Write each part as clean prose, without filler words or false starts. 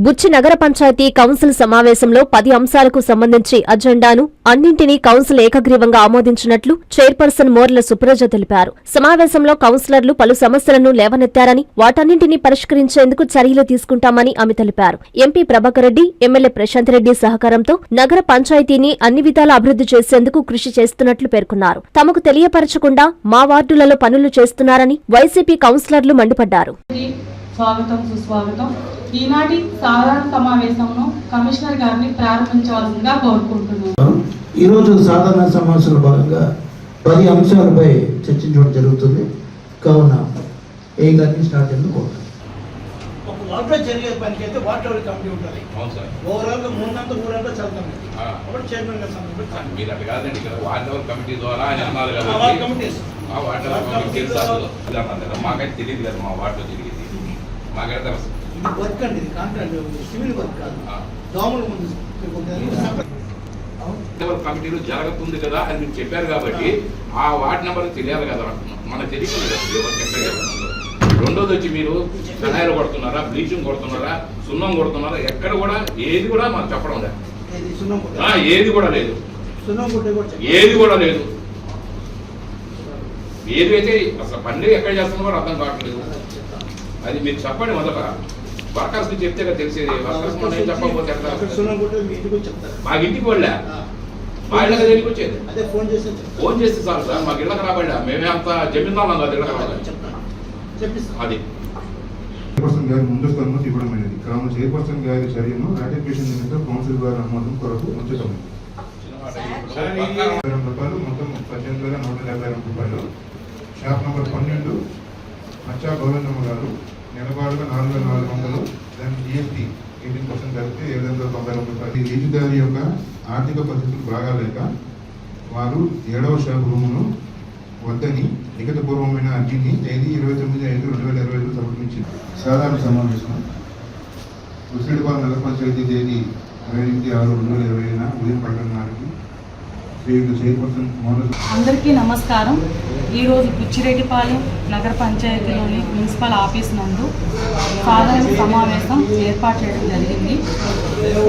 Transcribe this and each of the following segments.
బుచ్చి నగర పంచాయతీ కౌన్సిల్ సమావేశంలో 10 అంశాలకు సంబంధించి అజెండాను అన్నింటినీ కౌన్సిల్ ఏకగ్రీవంగా ఆమోదించినట్లు చైర్పర్సన్ మోర్ల సుప్రజ తెలిపారు. సమావేశంలో కౌన్సిలర్లు పలు సమస్యలను లేవనెత్తారని, వాటన్నింటినీ పరిష్కరించేందుకు చర్యలు తీసుకుంటామని ఆమె తెలిపారు. ఎంపీ ప్రభాకర్ రెడ్డి, ఎమ్మెల్యే ప్రశాంత్ రెడ్డి సహకారంతో నగర పంచాయతీని అన్ని విధాలా అభివృద్ధి చేసేందుకు కృషి చేస్తున్నట్లు పేర్కొన్నారు. తమకు తెలియపరచకుండా మా వార్డులలో పనులు చేస్తున్నారని వైసీపీ కౌన్సిలర్లు మండిపడ్డారు. స్వాగతం, సుస్వాగతం. ఈనాటి సాధారణ సమావేశంను కమిషనర్ గారిని ప్రారంభించవలసిందిగా కోరుకుంటున్నాను. ఈరోజు సాధారణ సమావేశంలో భాగంగా 10 అంశాలపై చర్చించడం జరుగుతుంది. కావున ఏ గారిని స్టార్ట్ చేయాలని కోరుతున్నాను. ఒక వార్డులో జరిగే పనికి అయితే వార్డు కమిటీ ఉంటుంది. ఓవరాల్ గా 3 ఊరంతా చదువుతుంది. అప్పుడు చైర్మన్ గారు సంబంధించి మీరు అట్లా కాదండి, ఇక్కడ వార్డు కమిటీ ద్వారా అన్నారు కదా. మాకైతే తెలియదు కదా, మా వార్డులో జరిగేది మాకైతే ఇది వర్క్ అండి, ఇది కాంట్రాక్ట్, సివిల్ వర్క్ కాదు. దోమల ముందు కమిటీలో జరుగుతుంది కదా అని మీరు చెప్పారు కాబట్టి ఆ వార్డు నెంబర్ తెలియాలి కదా, మనకు తెలియదు కదా. రెండోది వచ్చి మీరు కడాయిలు కొడుతున్నారా, బ్లీచింగ్ కొడుతున్నారా, సున్నం కొడుతున్నారా, ఎక్కడ కూడా ఏది కూడా మాకు చెప్పడం లేదు. ఏది కూడా లేదు, ఏది కూడా లేదు. ఏది అయితే అసలు పని ఎక్కడ చేస్తున్నా కూడా అర్థం కావట్లేదు. అది మీరు చెప్పండి. మొదట వర్కర్స్ చెప్తే కదా తెలిసేది. వర్కర్స్ మనం చెప్పకపోతే మాకు ఇంటికి వాళ్ళ మా ఇళ్ళకి తెలియకి వచ్చేది. ఫోన్ చేస్తే చాలు సార్, మాకు ఇళ్ళకి రాబడ్డా. మేమే అంత జమీందాం కాదు, ఇళ్ళకి రావాలి. అది చైర్పర్సన్ గారి ముందస్తు అనుమతి ఇవ్వడమైనది. కావున చైర్పర్సన్ గారి చర్యను రాటిఫికేషన్ నిమిత్తం కౌన్సిల్ గారి అనుమతి కొరకు ఉంచుతాము. రూపాయలు మొత్తం 18,152 రూపాయలు. షాప్ నంబర్ 12 మచ్చా గోవిందమ్మ గారు నెలవారుగా 4,400. దానికి జిఎస్టీ 18% కలిపితే 790 రూపాయలు. లీజుదారి యొక్క ఆర్థిక పరిస్థితులు బాగాలేక వారు 7వ షాప్ రూమును వద్దని లిఖితపూర్వమైన అర్జీని తేదీ 29/5/2025 సమర్పించింది. సాధారణ సమావేశం ఉసిరిపాలెం నగర పంచాయతీ తేదీ 28/6/2020 ఉదయం 12:30 అందరికీ నమస్కారం. ఈరోజు బుచ్చిరెడ్డిపాలెం నగర పంచాయతీలోని మున్సిపల్ ఆఫీస్ నందు సాధారణ సమావేశం ఏర్పాటు చేయడం జరిగింది.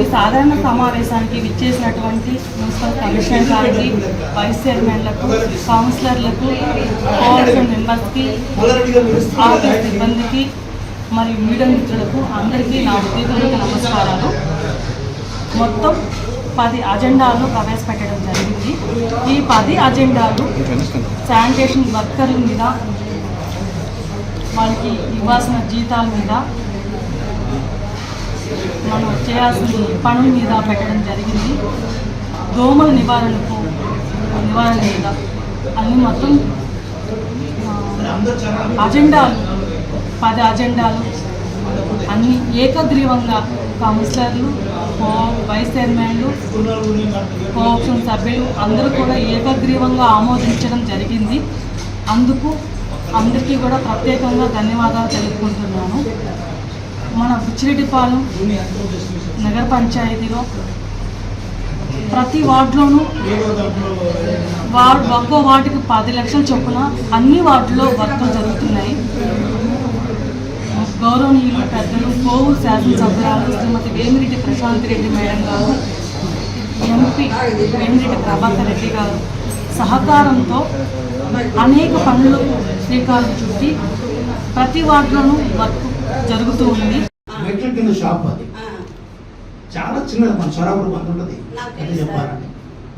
ఈ సాధారణ సమావేశానికి విచ్చేసినటువంటి మున్సిపల్ కమిషనర్ గారికి, వైస్ చైర్మన్లకు, కౌన్సిలర్లకు, కోఆర్డినేషన్ మెంబర్స్కి, ఆఫీస్ సిబ్బందికి మరియు మీడియా మిత్రులకు అందరికీ నా హృదయపూర్వక నమస్కారాలు. మొత్తం 10 అజెండాలను ప్రవేశపెట్టడం జరిగింది. ఈ 10 అజెండాలు శానిటేషన్ వర్కర్ల మీద, వాళ్ళకి ఇవ్వాల్సిన జీతాల మీద, మనం చేయాల్సిన పనుల మీద పెట్టడం జరిగింది. దోమల నివారణ మీద అన్ని మొత్తం అజెండాలు 10 అజెండాలు అన్ని ఏకగ్రీవంగా కౌన్సిలర్లు, వైస్ చైర్మన్లు, కోఆప్షన్ సభ్యులు అందరూ కూడా ఏకగ్రీవంగా ఆమోదించడం జరిగింది. అందుకు అందరికీ కూడా ప్రత్యేకంగా ధన్యవాదాలు తెలుపుకుంటున్నాను. మన బుచ్చిరెడ్డిపాలెం నగర పంచాయతీలో ప్రతి వార్డులోనూ ఒక్కో వార్డుకి 10 లక్షల చొప్పున అన్ని వార్డులో వర్కులు జరుగుతున్నాయి. గౌరవనీయులు పెద్దలు కోవూరు శాసనసభ్యురాలు శ్రీమతి వేమిరెడ్డి ప్రశాంత్ రెడ్డి మేడం గారు, ఎంపీ వేమిరెడ్డి ప్రభాకర్ రెడ్డి గారు సహకారంతో అనేక పనులకు శ్రీకారం చుట్టి ప్రతి వార్డులోనూ వర్క్ జరుగుతూ ఉంది. షాప్ అది చాలా చిన్నది, మన షరాబులు బంద్ ఉంటుంది. అది చెప్పాలంటే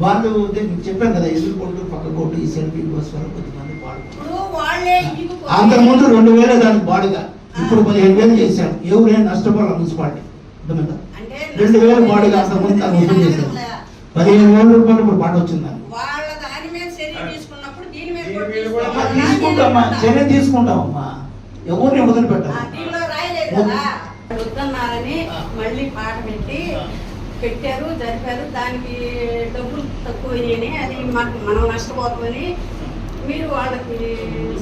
వాళ్ళు చెప్పాను కదా, ఎదురు కొట్టు పక్క కొట్టు ఈ సెల్ఫీ బస్ వల్ల కొద్దిమంది బాడు. అంతకుముందు 2,000 దానికి బాడుగా, ఇప్పుడు 15,000 చేశారు. ఎవరైనా నష్టపోవాలి మున్సిపాలిటీ. 2,000 బాడుగా అంతకుముందు తను వసూలు చేశారు. 15,000 రూపాయలు ఇప్పుడు బాట వచ్చింది. తీసుకుంటామా, చర్య తీసుకుంటామమ్మా, ఎవరిని వదిలిపెట్టాలి. మళ్ళీ పాట పెట్టారు, జరిపారు. దానికి డబ్బులు తక్కువ అది మనం నష్టపోతామని మీరు వాళ్ళకి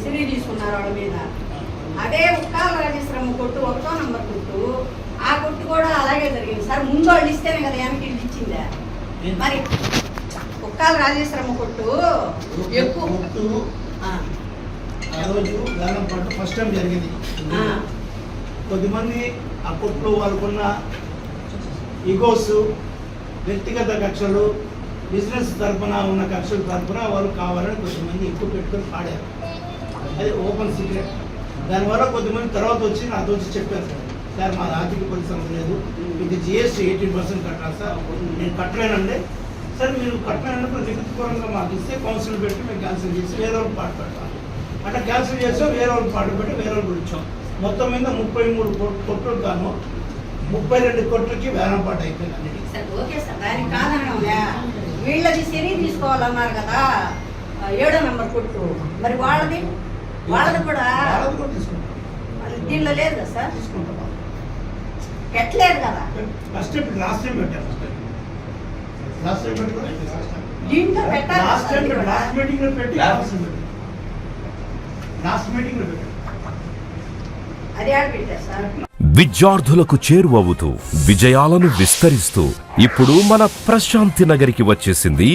చర్య తీసుకున్నారు వాళ్ళ మీద. అదే ఉక్కాల రాజేశ్వరమ్మ కొట్టు 1వ నంబర్ కొట్టు, ఆ కొట్టు కూడా అలాగే జరిగింది సార్. ముందు వాళ్ళు ఇస్తేనే కదా వెనక్కి ఇచ్చిందా. మరి ఉక్కాల రాజేశ్వరమ్మ కొట్టు ఎక్కువ ఫస్ట్ టైం జరిగింది. కొద్దిమంది ఆ కొట్లో వాళ్ళకున్న ఈగోస్, వ్యక్తిగత కక్షలు, బిజినెస్ తరఫున ఉన్న కక్షల తరఫున వాళ్ళు కావాలని కొంతమంది ఎక్కువ పెట్టుకొని పాడారు. అది ఓపెన్ సీక్రెట్. దానివల్ల కొద్దిమంది తర్వాత వచ్చి నాతో వచ్చి చెప్పారు, సార్ మా ఆర్థిక పరిశ్రమ లేదు, ఇది GST 18% కట్టాలి సార్, నేను కట్టలేనండి. సార్ మీరు కట్టలేనప్పుడు లిఖితపూర్వకంగా మాకు ఇస్తే కౌన్సిల్ పెట్టి మేము క్యాన్సిల్ చేసి వేరే వాళ్ళకి పాటు పెడతాం. అట్లా క్యాన్సిల్ చేస్తాం, వేరే వాళ్ళకి పాటు పెట్టి వేరే వాళ్ళు ఇచ్చాం. మొత్తం మీద 33 కొట్లు గాను 32 కొట్లకి వేలం పాటు అయిపోయింది. సార్ ఓకే సార్, దానికి కాదనలే, వీళ్ళది సిరి తీసుకోవాలన్నారు కదా 7వ నెంబర్ కొట్టు, మరి వాళ్ళది కూడా తీసుకుంటాం. దీనిలో లేదు కదా సార్, తీసుకుంటాం. పెట్టలేదు కదా, ఫస్ట్ లాస్ట్ టైం పెట్టారు. లాస్ట్ టైం దీంట్లో పెట్టాలి. లాస్ట్ మీటింగ్ లో పెట్టి లాస్ట్ మీటింగ్ లో పెట్టారు. అది ఆడ పెట్టారు సార్. విద్యార్థులకు చేరువవుతూ విజయాలను విస్తరిస్తూ ఇప్పుడు మన ప్రశాంతి నగరికి వచ్చేసింది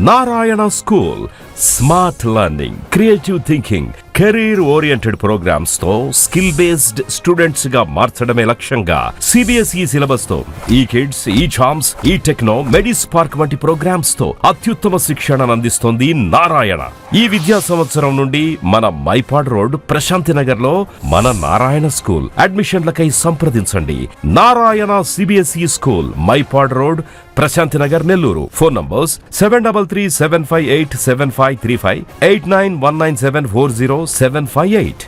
Narayana school. Smart learning, creative thinking, career oriented programs తో స్కిల్ బేస్డ్ స్టూడెంట్స్ గా మార్చడమే లక్ష్యంగా CBSE సిలబస్ తో ఈ కిడ్స్, ఈ చామ్స్, ఈ టెక్నో, మెడిస్పార్క్ వంటి ప్రోగ్రామ్స్ తో అత్యుత్తమ శిక్షణను అందిస్తోంది నారాయణ. ఈ విద్యా సంవత్సరం నుండి మన మైపాడ్ రోడ్ ప్రశాంతి నగర్ లో మన నారాయణ స్కూల్. అడ్మిషన్లకై సంప్రదించండి. Narayana CBSE school, Mypadu road, Prashanti Nagar, Nellore. Phone numbers 7337587535, 8919740758.